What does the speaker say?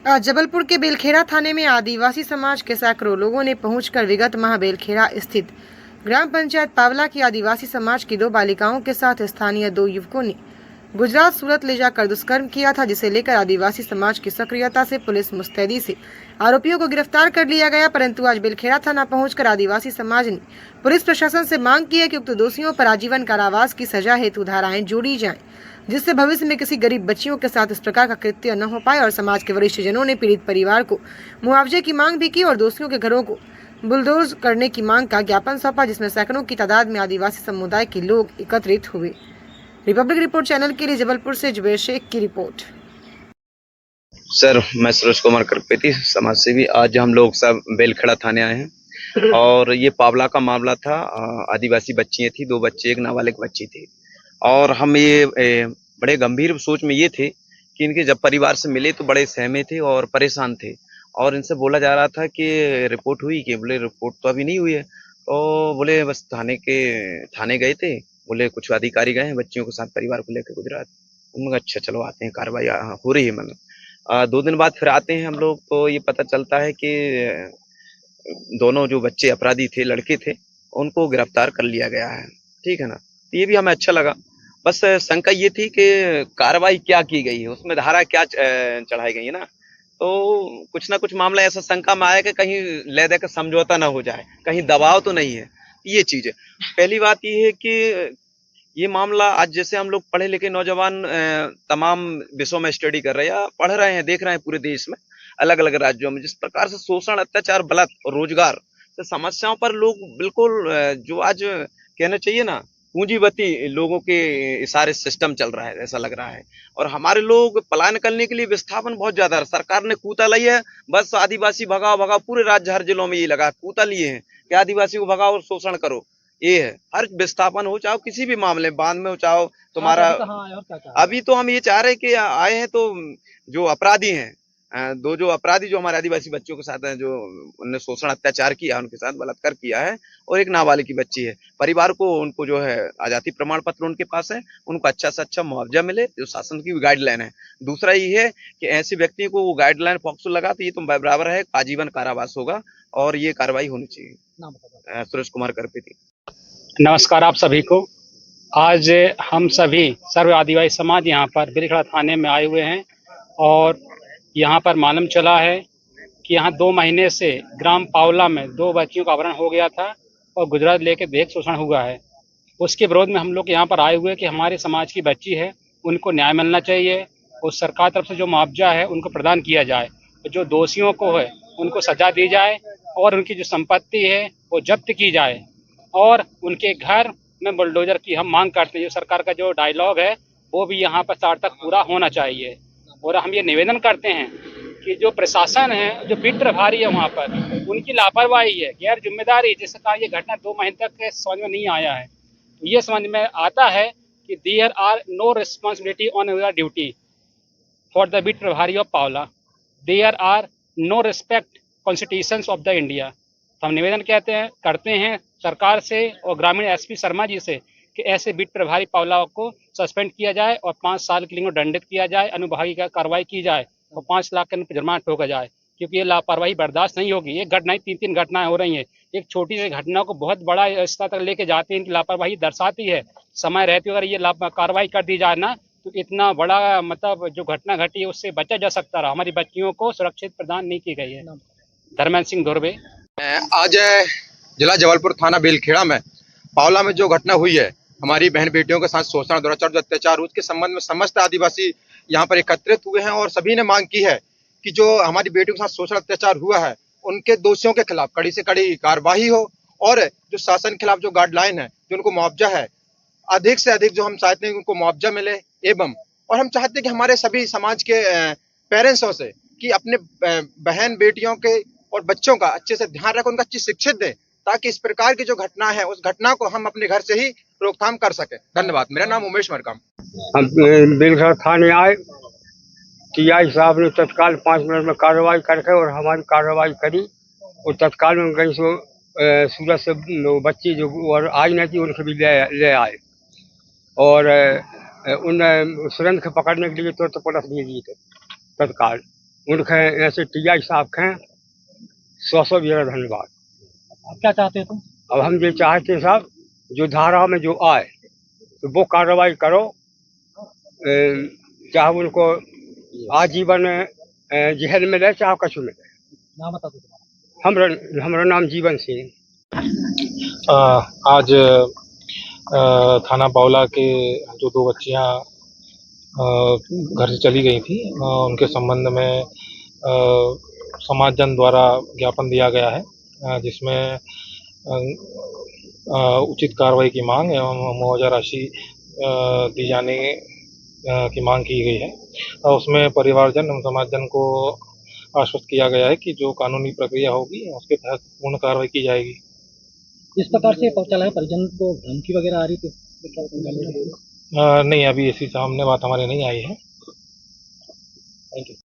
आज जबलपुर के बेलखेड़ा थाने में आदिवासी समाज के सैकड़ों लोगों ने पहुंचकर विगत माह बेलखेड़ा स्थित ग्राम पंचायत पावला की आदिवासी समाज की 2 बालिकाओं के साथ स्थानीय 2 युवकों ने गुजरात सूरत ले जाकर दुष्कर्म किया था, जिसे लेकर आदिवासी समाज की सक्रियता से पुलिस मुस्तैदी से आरोपियों को गिरफ्तार कर लिया गया। परंतु आज बेलखेड़ा थाना पहुंचकर आदिवासी समाज ने पुलिस प्रशासन से मांग की है कि उक्त दोषियों पर आजीवन कारावास की सजा हेतु धाराएं जोड़ी जाएं, जिससे भविष्य में किसी गरीब बच्चियों के साथ इस प्रकार का कृत्य न हो पाए। और समाज के वरिष्ठ जनों ने पीड़ित परिवार को मुआवजे की मांग भी की और दोषियों के घरों को बुलडोज करने की मांग का ज्ञापन सौंपा, जिसमें सैकड़ों की तादाद में आदिवासी समुदाय के लोग एकत्रित हुए। रिपब्लिक रिपोर्ट चैनल के लिए जबलपुर से जुबैर शेख की रिपोर्ट। सर, मैं सुरेश कुमार करपेती, समाज सेवी। आज हम लोग सब बेलखेड़ा थाने आए हैं और ये पावला का मामला था। आदिवासी बच्चियां थी, 2 बच्चे, एक नाबालिग बच्ची थी। और हम ये बड़े गंभीर सोच में ये थे कि इनके जब परिवार से मिले तो बड़े सहमे थे और परेशान थे। और इनसे बोला जा रहा था कि रिपोर्ट हुई, कि बोले रिपोर्ट तो अभी नहीं हुई है। तो बोले बस थाने गए थे, बोले कुछ अधिकारी गए हैं बच्चियों के साथ परिवार को लेकर गुजरात। उन्होंने कहा अच्छा चलो आते हैं, कार्रवाई हो रही है। मतलब 2 दिन बाद फिर आते हैं हम लोग, तो ये पता चलता है कि दोनों जो बच्चे अपराधी थे, लड़के थे, उनको गिरफ्तार कर लिया गया है। ठीक है ना? तो ये भी हमें अच्छा लगा। बस शंका ये थी कि कार्रवाई क्या की गई है, उसमें धारा क्या चढ़ाई गई है ना। तो कुछ ना कुछ मामला ऐसा शंका में आया कि कहीं ले दे के समझौता ना हो जाए, कहीं दबाव तो नहीं है। ये चीज है। पहली बात ये है कि ये मामला आज जैसे हम लोग पढ़े लिखे नौजवान तमाम विषयों में स्टडी कर रहे हैं या पढ़ रहे हैं, देख रहे हैं पूरे देश में अलग अलग राज्यों में जिस प्रकार से शोषण, अत्याचार, बलात्कार और रोजगार से समस्याओं पर लोग बिल्कुल जो आज कहना चाहिए ना पूंजीपति लोगों के इशारे सिस्टम चल रहा है, ऐसा लग रहा है। और हमारे लोग पलायन करने के लिए विस्थापन बहुत ज्यादा है। सरकार ने कूता लाई है, बस आदिवासी भगाओ भगाओ, पूरे राज्य हर जिलों में ये लगा कूता लिए हैं कि आदिवासी को भगाओ और शोषण करो। ये है, हर विस्थापन हो, चाहे किसी भी मामले बांध में हो, चाहे तुम्हारा। अभी तो हम ये चाह रहे हैं कि आए हैं तो जो अपराधी हैं, 2 जो अपराधी जो हमारे आदिवासी बच्चों के साथ हैं, जो उन्होंने शोषण अत्याचार किया, उनके साथ बलात्कार किया है, और एक नाबालिग की बच्ची है, परिवार को उनको जो है आजादी प्रमाण पत्र उनके पास है, उनको अच्छा से अच्छा मुआवजा मिले, जो शासन की गाइडलाइन है। दूसरा ये है कि ऐसे व्यक्ति को वो गाइडलाइन पॉक्सो लगा तो ये तो बराबर है, आजीवन कारावास होगा और ये कार्रवाई होनी चाहिए। सुरेश कुमार करपेती। नमस्कार आप सभी को। आज हम सभी सर्व आदिवासी समाज यहाँ पर बेलखेड़ा थाने में आए हुए हैं और यहाँ पर मालूम चला है कि यहाँ 2 महीने से ग्राम पावला में 2 बच्चियों का अपहरण हो गया था और गुजरात लेके देह शोषण हुआ है। उसके विरोध में हम लोग यहाँ पर आए हुए कि हमारे समाज की बच्ची है, उनको न्याय मिलना चाहिए और सरकार तरफ से जो मुआवजा है उनको प्रदान किया जाए, जो दोषियों को है उनको सजा दी जाए और उनकी जो संपत्ति है वो जब्त की जाए और उनके घर में बुलडोजर की हम मांग करते हैं। जो सरकार का जो डायलॉग है वो भी यहाँ पर सार्थक पूरा होना चाहिए। और हम ये निवेदन करते हैं कि जो प्रशासन है, जो पीठ प्रभारी है वहाँ पर, उनकी लापरवाही है, गैर जिम्मेदारी, जिसके कारण ये घटना 2 महीने तक समझ में नहीं आया है। तो ये समझ में आता है कि there are no responsibility on your duty for the पीठ प्रभारी of Pawla, there are no respect constitution of the India. तो हम निवेदन करते हैं सरकार से और ग्रामीण एसपी शर्मा जी से कि ऐसे बीट प्रभारी पावला को सस्पेंड किया जाए और 5 साल के लिए दंडित किया जाए, अनुभागी का कार्रवाई की जाए और 5 लाख का जुर्माना ठोका जाए, क्योंकि ये लापरवाही बर्दाश्त नहीं होगी। एक घटना 3 घटनाएं हो रही हैं, एक छोटी सी घटना को बहुत बड़ा स्तर तक लेके जाते हैं। इनकी लापरवाही दर्शाती है। समय रहते अगर ये कार्रवाई कर दी जाए ना तो इतना बड़ा मतलब जो घटना घटी है उससे बचा जा सकता रहा। हमारी बच्चियों को सुरक्षित प्रदान नहीं की गई है। धर्मेंद्र सिंह धुर्वे। आज जिला जबलपुर थाना बेलखेड़ा में पावला में जो घटना हुई है, हमारी बहन बेटियों के साथ शोषण, दुराचार, अत्याचार, उसके संबंध में समस्त आदिवासी यहाँ पर एकत्रित हुए हैं और सभी ने मांग की है कि जो हमारी बेटियों के साथ शोषण अत्याचार हुआ है उनके दोषियों के खिलाफ कड़ी से कड़ी कार्रवाई हो और जो शासन के खिलाफ जो गाइडलाइन है, जो उनको मुआवजा है, अधिक से अधिक जो हम चाहते हैं उनको मुआवजा मिले। एवं और हम चाहते हैं कि हमारे सभी समाज के पेरेंट्सों से कि अपने बहन बेटियों के और बच्चों का अच्छे से ध्यान रखें, उनका अच्छी शिक्षित दें, ताकि इस प्रकार की जो घटना है उस घटना को हम अपने घर से ही रोकथाम कर सके। धन्यवाद। मेरा नाम उमेश मरकाम। हम बेलखेड़ा थाने आए, टीआई साहब ने तत्काल 5 मिनट में कार्रवाई करके और हमारी कार्रवाई करी और तत्काल में गई सो सूरत से बच्ची जो और आई नहीं थी उनसे भी ले आए और उन सुरंग को पकड़ने के लिए तो पुलिस भेजी थे तत्काल। उनके ऐसे टीआई साहब के 100 बेरा धन्यवाद। आप क्या चाहते हो तुम? अब हम ये चाहते हैं साहब, जो धारा में जो आए तो वो कार्रवाई करो, चाहे उनको आजीवन जेल में रहे चाहे कछु में रहे। नाम बता दो तुम्हारा। हमारा नाम जीवन सिंह। आज थाना बावला के जो दो बच्चियां घर से चली गई थी, उनके संबंध में समाज जन द्वारा ज्ञापन दिया गया है, जिसमें उचित कार्रवाई की मांग एवं मुआवजा राशि दी जाने की मांग की गई है। उसमें परिवारजन एवं समाजजन को आश्वस्त किया गया है कि जो कानूनी प्रक्रिया होगी उसके तहत पूर्ण कार्रवाई की जाएगी। इस प्रकार से पता चला है परिजन को धमकी वगैरह आ रही थी? नहीं, अभी इसी सामने बात हमारे नहीं आई है। Thank you.